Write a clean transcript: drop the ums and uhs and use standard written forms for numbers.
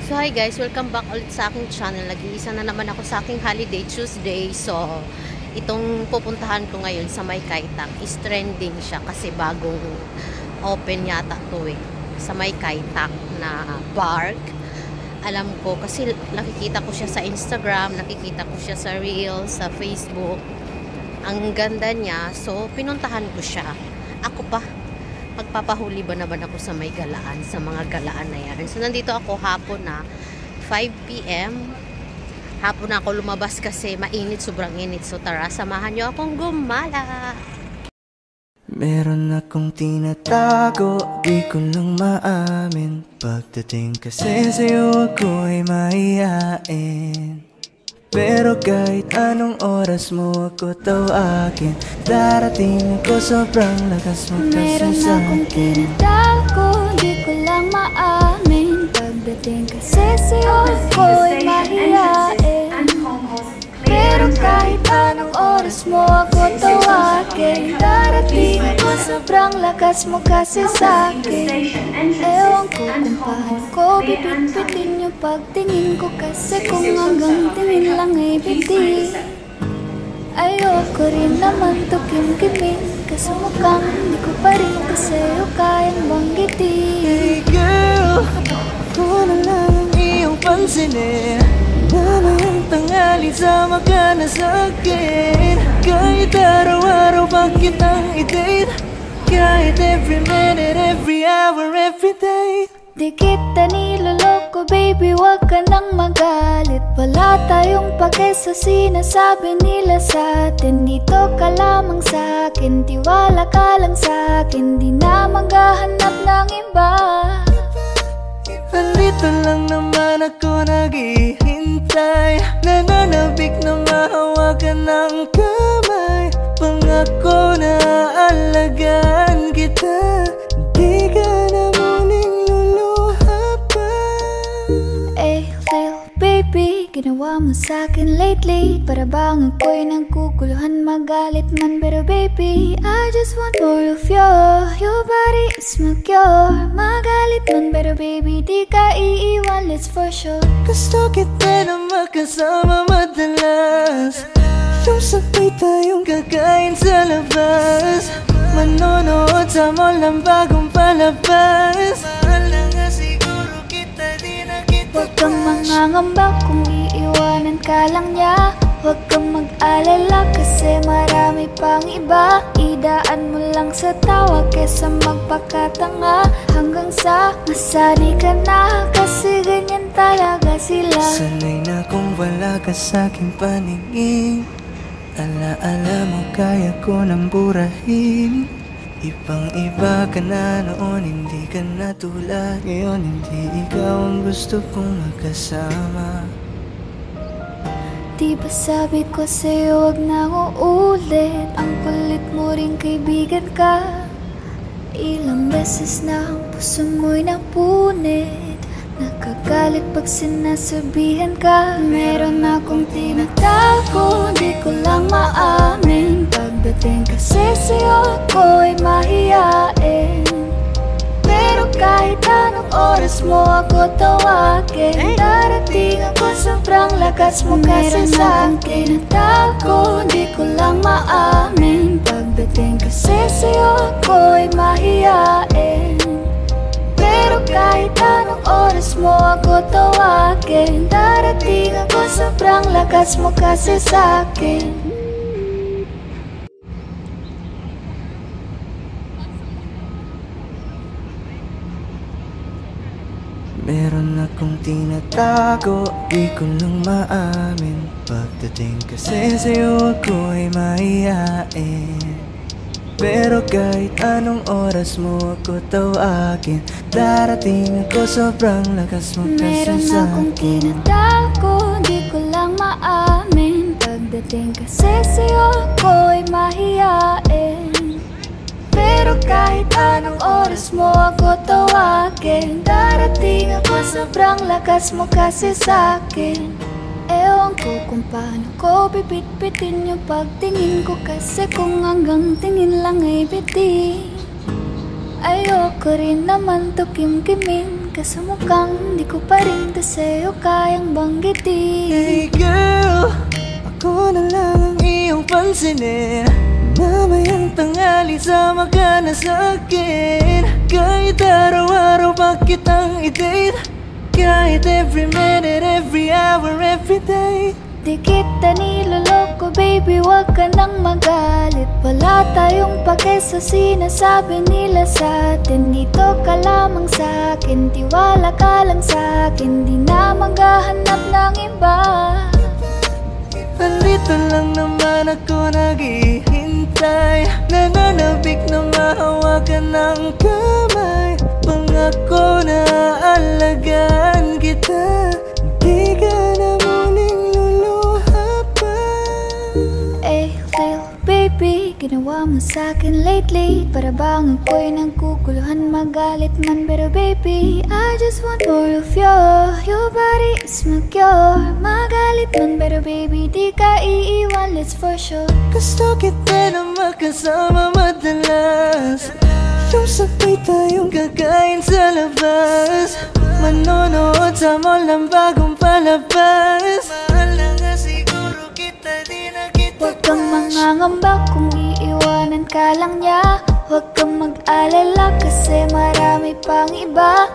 So hi guys, welcome back ulit sa aking channel. Nag-iisa na naman ako sa aking holiday Tuesday. So itong pupuntahan ko ngayon sa May Kaitang is trending siya kasi bagong open yata to sa May Kaitang na park. Alam ko kasi nakikita ko siya sa Instagram, nakikita ko siya sa Reels, sa Facebook. Ang ganda niya, so pinuntahan ko siya. Ako pa, magpapahuli ba naman ako sa may galaan, sa mga galaan na yan. So nandito ako hapon na 5 PM. Hapon na ako lumabas kasi mainit, sobrang init. So tara, samahan nyo akong gumala. Meron akong tinatago, di ko lang maamin. Pagdating kasi sa'yo ako'y mahihain. Pero kahit anong oras mo ako tawagin, darating ako, sobrang lakas mo kasi meron sa'kin. akong tinatago, di ko lang maamin. Pagdating kasi sa'yo ako'y mahihain. Pero kahit anong oras mo ako tawagin, darating ako, sobrang lakas mo kasi sa'kin. Ewan ko kung paano ko bibit-bitin yung pagtingin ko, kasi kung hanggang tingin lang ay biti. Ayoko rin naman to kim-kimin, kasi mukhang hindi ko pa rin sa'yo kayang banggitin. Hey girl, ako na lang ang iyong pansinin. Mamayang tanghali sama ka na sa'kin. Kahit araw-araw pa kitang i-date, kahit every minute, every hour, every day. Di kita niloloko baby, wag ka nang magalit. Wala tayong pake sa sinasabi nila sa'tin. Dito ka lamang sa'kin, tiwala ka lang sa'kin. Di na maghahanap ng iba. Nandito lang naman ako naghihintay, nananabik na mahawakan ng kamay. Pangako na aalagaan kita, di ka na muling luluha pa. Eh, Lil baby, ginawa mo sa'kin lately. Para bang ako'y nagkukuluhan, magalit man. Pero baby, I just want more of you. Your body is my cure. Magalit man, pero baby, di ka iiwan, let's for sure. Gusto kita na makasama madalas, yung sabay tayong kakain sa labas, manonood sa mall ng bagong palabas. Mahal na nga siguro kita, di na kita. Huwag kang mangangamba kung iiwanan ka lang niya. Huwag kang mag-alala kasi marami pang iba. Idaan mo lang sa tawa kesa magpakatanga, hanggang sa masanay ka na, kasi ganyan talaga sila. Sanay na kung wala ka sa'king paningin. Alaala mo kaya ko nang burahin. Ibang iba ka na noon, hindi ka na tulad ngayon. Hindi ikaw ang gusto kong magkasama. Di ba sabi ko sa'yo wag na uulit? Ang kulit mo rin kaibigan ka. Ilang beses na ang puso mo'y napunit. Nakagalit pag sinasabihan ka. Meron akong tinatago, di ko lang maamin. Pagdating kasi sa'yo ako'y mahihain. Pero kahit anong oras mo ako tawagin, darating ako, sobrang lakas mo kasi sa'kin. Tinatago, di ko lang maamin. Pagdating kasi sa'yo ako'y mahihain. Pero kahit anong oras mo ako tawagin, darating ako, sobrang lakas mo kasi sa'kin. Meron akong tinatago, di ko lang maamin. Pagdating kasi sa'yo ako'y mahihain. Pero kahit anong oras mo ako tawagin, darating ako, sobrang lakas mo kasi meron akong sa'kin. tinatago, di ko lang maamin. Pagdating kasi sa'yo ako'y mahihain. Pero kahit anong oras mo ako tawagin, darating ako, sobrang lakas mo kasi sa'kin. Ewan ko kung paano ko bibit-bitin yung pagtingin ko, kasi kung hanggang tingin lang ay biti. Ayoko rin naman to kim-kimin, ka sa mukhang di ko pa rin to sa'yo kayang banggitin. Hey girl, ako na lang ang iyong pansinin. Mamayang tanghali sama ka na sa'kin. Kahit araw-araw pa kitang i-date, kahit every minute, every hour, every day. Di kita niloloko baby, wag ka nang magalit. Wala tayong pake sa sinasabi nila sa'tin. Dito ka lamang sa'kin, tiwala ka lang sa'kin. Di na maghahanap ng iba. Nandito lang naman ako naghihintay, nananabik na mahawakan ng kamay. Pangako na alagaan kita, di ka na muling luluha pa. Eh, Lil baby, ginawa mo sa'kin lately. Para bang ako'y nagkukuluhan, magalit man. Pero baby, I just want more of you. Your body is my cure. Magalit man, pero baby, di ka iiwan, let's for sure. Gusto kita na makasama madalas, yung sabay tayong kakain sa labas, manonood sa mall ng bagong palabas. Mahal na nga siguro kita, di na kita. Huwag kang mangangamba kung iiwanan ka lang niya. Huwag kang mag-alala kasi marami pang iba.